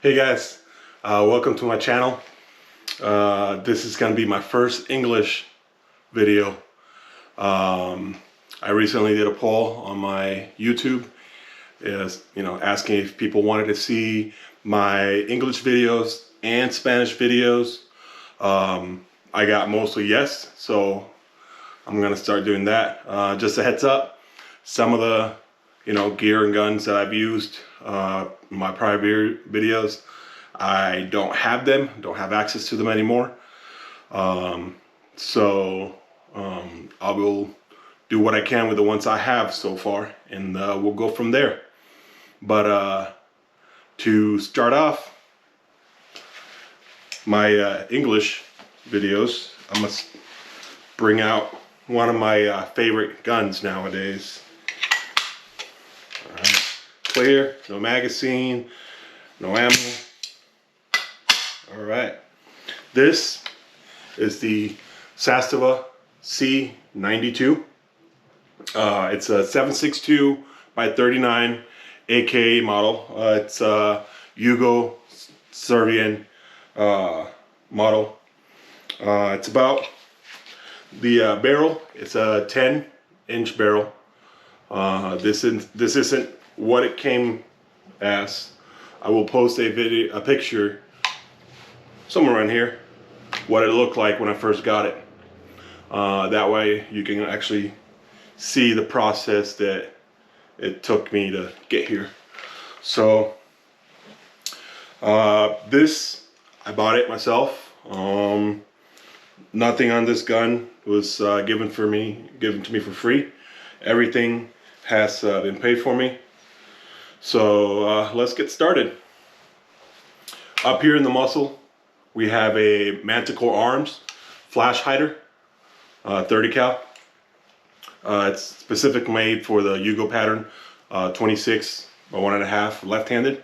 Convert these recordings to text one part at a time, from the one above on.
Hey guys, welcome to my channel. This is going to be my first English video. I recently did a poll on my YouTube, asking if people wanted to see my English videos and Spanish videos. I got mostly yes, so I'm going to start doing that. Just a heads up, some of the gear and guns that I've used in my prior videos, I don't have them, don't have access to them anymore. So I will do what I can with the ones I have so far, and we'll go from there. But to start off my English videos, I must bring out one of my favorite guns nowadays. Clear, no magazine, no ammo. All right, this is the Zastava Z92. It's a 7.62 by 39 AK model. It's a Yugo Serbian model. It's about the barrel. It's a 10-inch barrel. This isn't what it came as. I will post a picture somewhere around here what it looked like when I first got it. That way you can actually see the process that it took me to get here. So this, I bought it myself. Nothing on this gun was given to me for free. Everything has been paid for me. So let's get started. Up here in the muzzle, we have a Manticore Arms flash hider, 30 cal. It's specifically made for the Yugo pattern, 26 by 1.5 left-handed.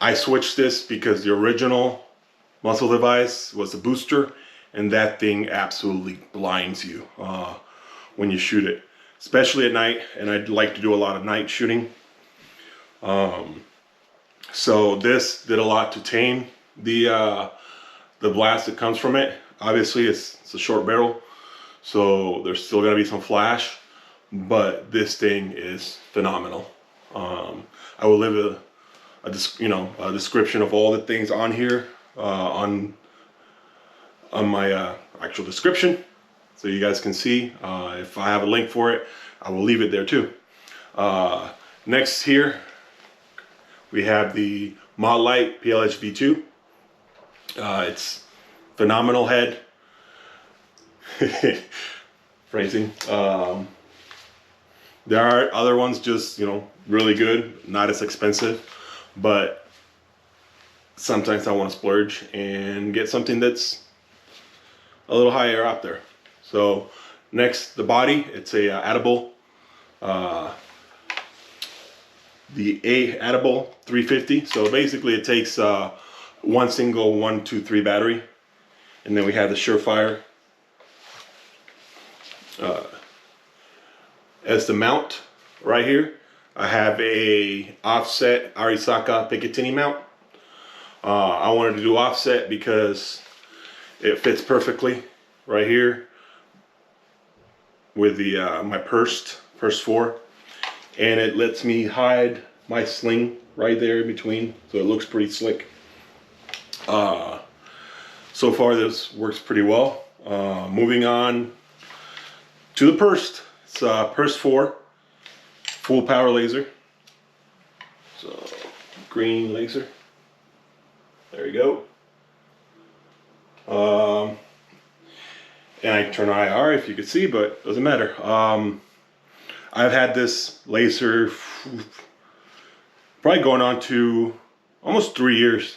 I switched this because the original muzzle device was a booster, and that thing absolutely blinds you when you shoot it, especially at night, and I'd like to do a lot of night shooting. So this did a lot to tame the blast that comes from it. Obviously it's a short barrel, so there's still gonna be some flash, but this thing is phenomenal. I will leave a description of all the things on here on my actual description, so you guys can see. If I have a link for it, I will leave it there too. Next here, we have the Mod Light PLH V2. It's phenomenal head. Phrasing. There are other ones just, really good, not as expensive, but sometimes I want to splurge and get something that's a little higher up there. So next, the body, it's a Adable, the Adable 350. So basically it takes one single 123 battery, and then we have the Surefire as the mount. Right here I have a offset Arisaka Picatinny mount. I wanted to do offset because it fits perfectly right here with the my purse 4, and it lets me hide my sling right there in between, so it looks pretty slick. So far this works pretty well. Moving on to the purse. It's purse 4, full power laser. So green laser. There you go. And I turn IR if you could see, but doesn't matter. I've had this laser probably going on to almost 3 years.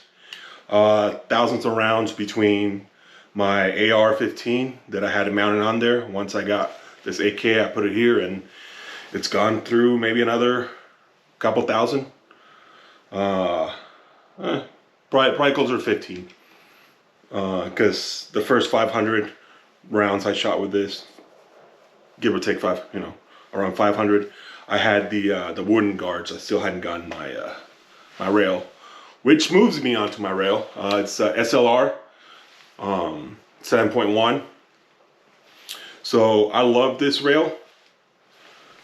Thousands of rounds between my AR-15 that I had it mounted on there. Once I got this AK, I put it here, and it's gone through maybe another couple thousand. Probably closer to 15. Because the first 500 rounds I shot with this, give or take around 500. I had the wooden guards. I still hadn't gotten my rail, which moves me onto my rail. It's SLR 7.1. So I love this rail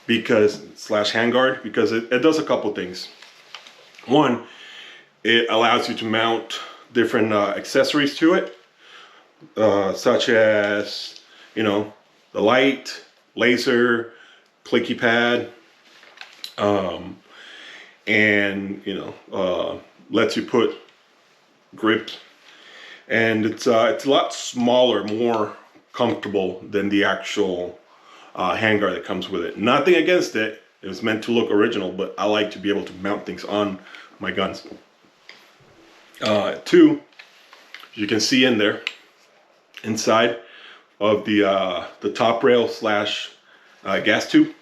because slash handguard because it does a couple things. One, it allows you to mount different accessories to it, such as, you know, the light, laser, clicky pad, and, you know, lets you put grip. And it's a lot smaller, more comfortable than the actual handguard that comes with it. Nothing against it. It was meant to look original, but I like to be able to mount things on my guns. Two, you can see in there, inside of the top rail slash gas tube,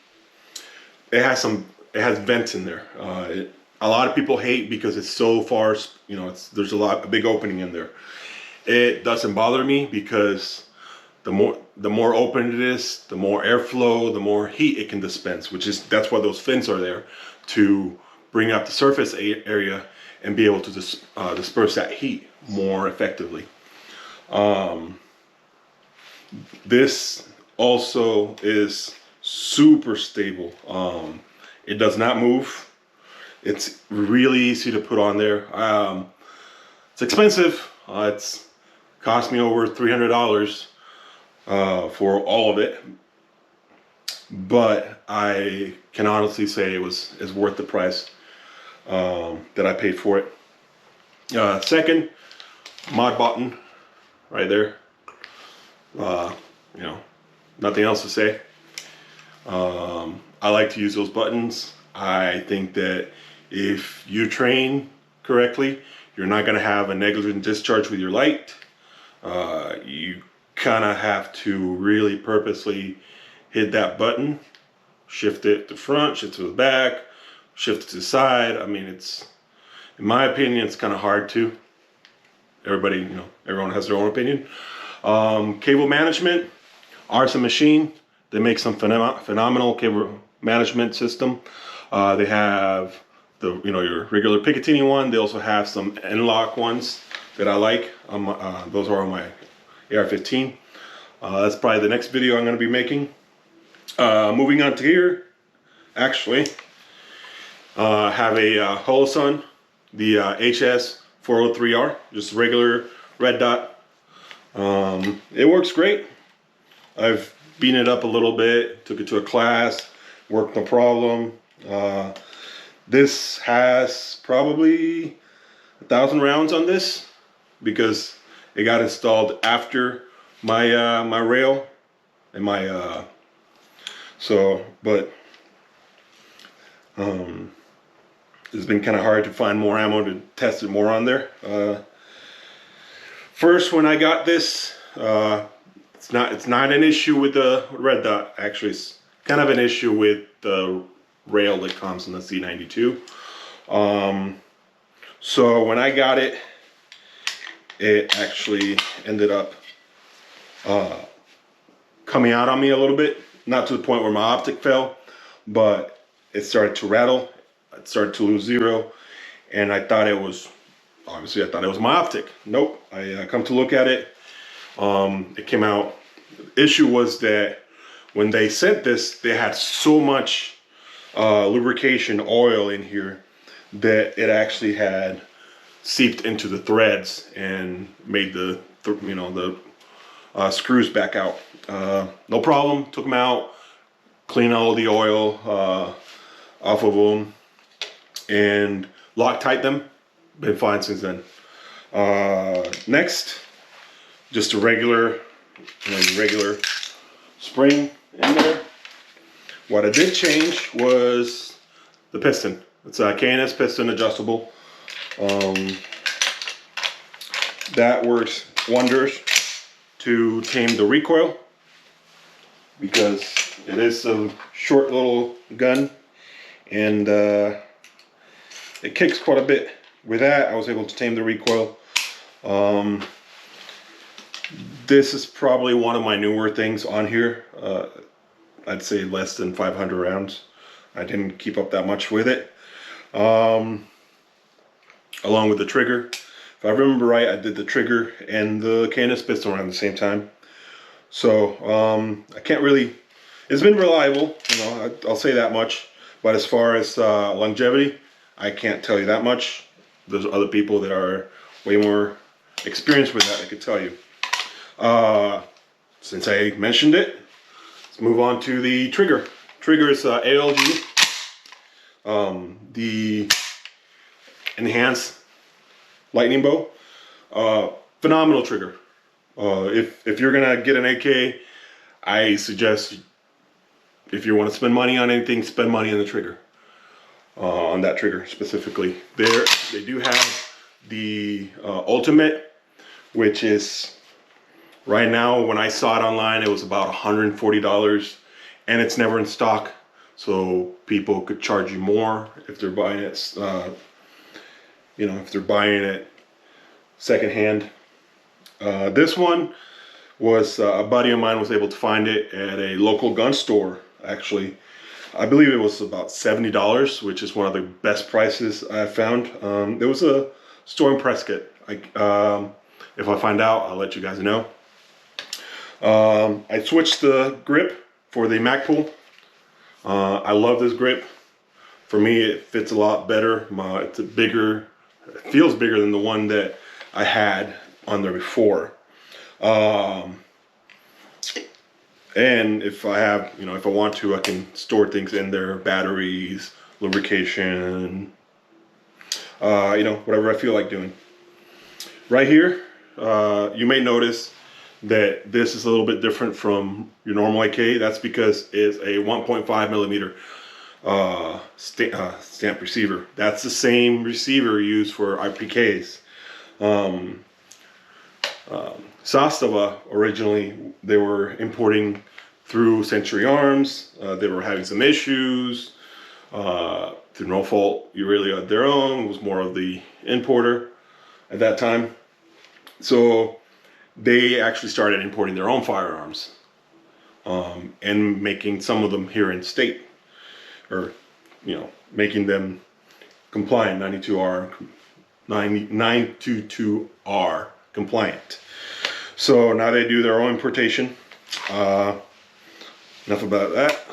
it has vents in there. A lot of people hate because it's so far, you know, there's a big opening in there. It doesn't bother me because the more open it is, the more airflow, the more heat it can dispense, that's why those fins are there, to bring up the surface area and be able to disperse that heat more effectively. This also is super stable. It does not move. It's really easy to put on there. It's expensive. It's cost me over $300 for all of it, but I can honestly say it's worth the price that I paid for it. Second, mod button right there. You know, nothing else to say. I like to use those buttons. I think that if you train correctly, you're not going to have a negligent discharge with your light. You kind of have to really purposely hit that button, shift it to front, shift to the back, shift it to the side. I mean, in my opinion, it's kind of hard to. Everyone has their own opinion. Cable management, Arson Machine, they make some phenomenal cable management system. They have your regular Picatinny one. They also have some N-lock ones that I like. Those are on my AR-15. That's probably the next video I'm going to be making. Moving on to here, actually, have a Holosun, the HS403R, just regular red dot. It works great. I've beaten it up a little bit, took it to a class, worked no problem. This has probably 1,000 rounds on this because it got installed after my my rail and my it's been kind of hard to find more ammo to test it more on there. First, when I got this, it's not an issue with the red dot. Actually, it's kind of an issue with the rail that comes in the Z92. So when I got it, it actually ended up coming out on me a little bit. Not to the point where my optic fell, but it started to rattle. It started to lose zero, and I thought it was my optic. Nope. I come to look at it. It came out. The issue was that when they sent this, they had so much lubrication oil in here that it actually had seeped into the threads and made the screws back out. No problem. Took them out, cleaned all the oil off of them, and Loctite them. Been fine since then. Next, just a regular spring in there. What I did change was the piston. It's a K&S piston, adjustable. That works wonders to tame the recoil because it is a short little gun, and it kicks quite a bit. With that, I was able to tame the recoil. This is probably one of my newer things on here. I'd say less than 500 rounds. I didn't keep up that much with it. along with the trigger. If I remember right, I did the trigger and the canvas piston around the same time. So I can't really, it's been reliable, you know, I'll say that much. But as far as longevity, I can't tell you that much. There's other people that are way more experienced with that, I could tell you. Since I mentioned it, let's move on to the trigger. Trigger is ALG, the enhanced lightning bow. Phenomenal trigger. If you're gonna get an AK, I suggest if you want to spend money on anything, spend money on the trigger. On that trigger specifically. They do have the ultimate, which is right now, when I saw it online, it was about $140, and it's never in stock. So people could charge you more if they're buying it, you know, if they're buying it secondhand. This one was a buddy of mine was able to find it at a local gun store. Actually, I believe it was about $70, which is one of the best prices I've found. There was a store in Prescott. If I find out, I'll let you guys know. I switched the grip for the Magpul. I love this grip. For me, it fits a lot better. It's a bigger, it feels bigger than the one that I had on there before. And if I have, you know, if I want to, I can store things in there, batteries, lubrication, you know, whatever I feel like doing. Right here, you may notice that this is a little bit different from your normal AK. That's because it's a 1.5 millimeter stamp receiver. That's the same receiver used for IPKs. Zastava, originally, they were importing through Century Arms. They were having some issues. Through no fault, you really had their own. It was more of the importer at that time. So they actually started importing their own firearms and making some of them here in state, or, you know, making them compliant, 922R compliant. So now they do their own importation. Enough about that.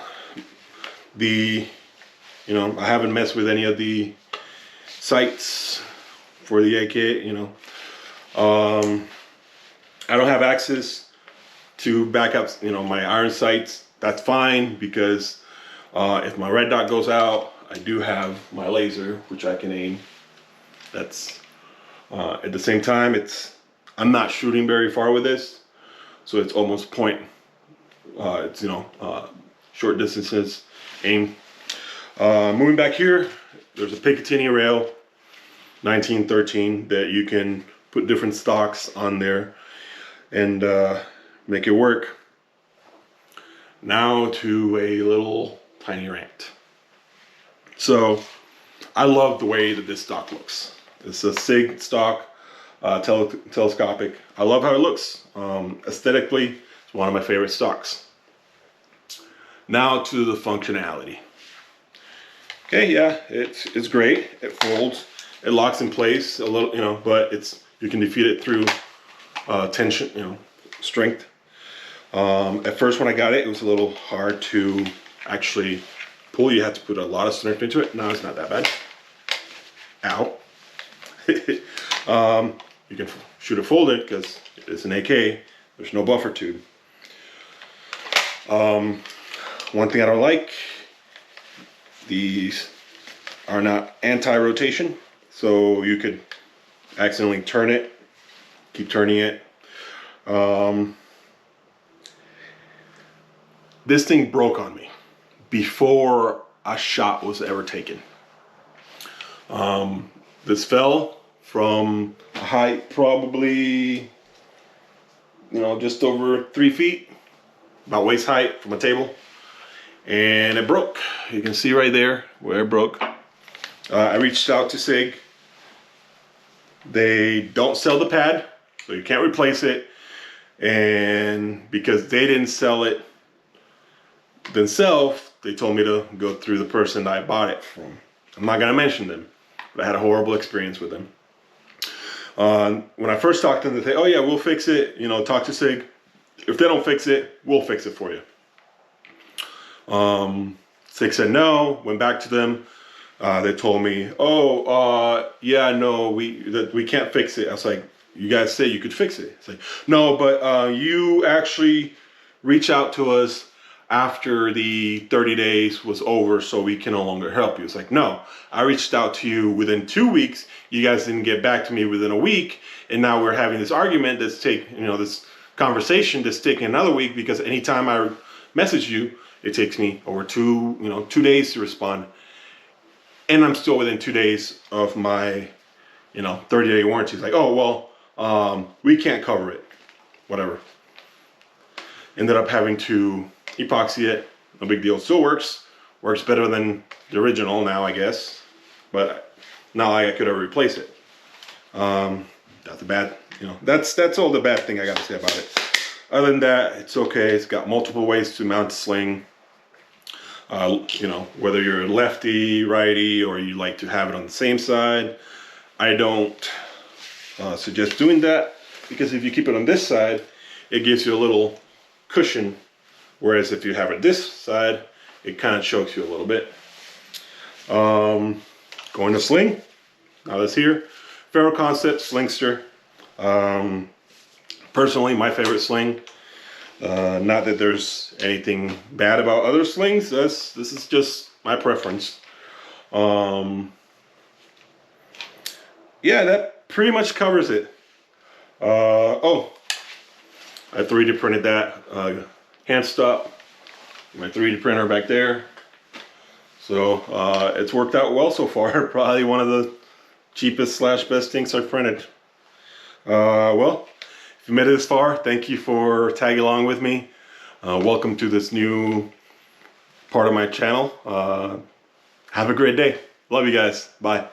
You know, I haven't messed with any of the sights for the AK, you know. I don't have access to backups, you know, my iron sights. That's fine, because if my red dot goes out, I do have my laser, which I can aim. That's at the same time, I'm not shooting very far with this, so it's almost point. It's, you know, short distances aim. Moving back here, there's a Picatinny rail, 1913, that you can put different stocks on there and make it work. Now to a little tiny rant. So I love the way that this stock looks. It's a SIG stock, telescopic. I love how it looks. Aesthetically, it's one of my favorite stocks. Now to the functionality. Okay, yeah, it's great. It folds, it locks in place a little, you know, but you can defeat it through tension, you know, strength. At first when I got it, it was a little hard to actually pull. You had to put a lot of strength into it. Now it's not that bad. Ow. You can shoot it folded because it's an AK. There's no buffer tube. One thing I don't like, these are not anti-rotation, so you could accidentally turn it, keep turning it. This thing broke on me before a shot was ever taken. This fell from a height probably, you know, just over 3 feet, about waist height from a table, and it broke. You can see right there where it broke. I reached out to SIG. They don't sell the pad, so you can't replace it, and because they didn't sell it themselves, they told me to go through the person that I bought it from. I'm not gonna mention them, but I had a horrible experience with them. When I first talked to them, they say, oh yeah, we'll fix it. You know, talk to SIG. If they don't fix it, we'll fix it for you. SIG said no, went back to them. They told me, oh, yeah, no, we can't fix it. I was like, you guys say you could fix it. It's like, no, but you actually reach out to us after the 30 days was over, so we can no longer help you. It's like, no, I reached out to you within 2 weeks. You guys didn't get back to me within a week. And now we're having this argument that's this conversation that's taking another week, because anytime I message you, it takes me over 2 days to respond. And I'm still within 2 days of my, 30-day warranty. It's like, oh, well, we can't cover it. Whatever. Ended up having to epoxy it. No big deal. Still works. Works better than the original now, I guess. But not like I could ever replace it. That's a bad, that's all the bad thing I got to say about it. Other than that, it's okay. It's got multiple ways to mount the sling. Whether you're a lefty, righty, or you like to have it on the same side. I don't suggest doing that, because if you keep it on this side, it gives you a little cushion, whereas if you have it this side, it kind of chokes you a little bit. Going to sling. Now that's here. Ferro Concept Slingster. Personally, my favorite sling. Not that there's anything bad about other slings. This is just my preference. Yeah, that pretty much covers it. Oh, I 3D printed that hand stop. My 3D printer back there. So it's worked out well so far. Probably one of the cheapest / best things I've printed. Well, if you made it this far, thank you for tagging along with me. Welcome to this new part of my channel. Have a great day. Love you guys. Bye.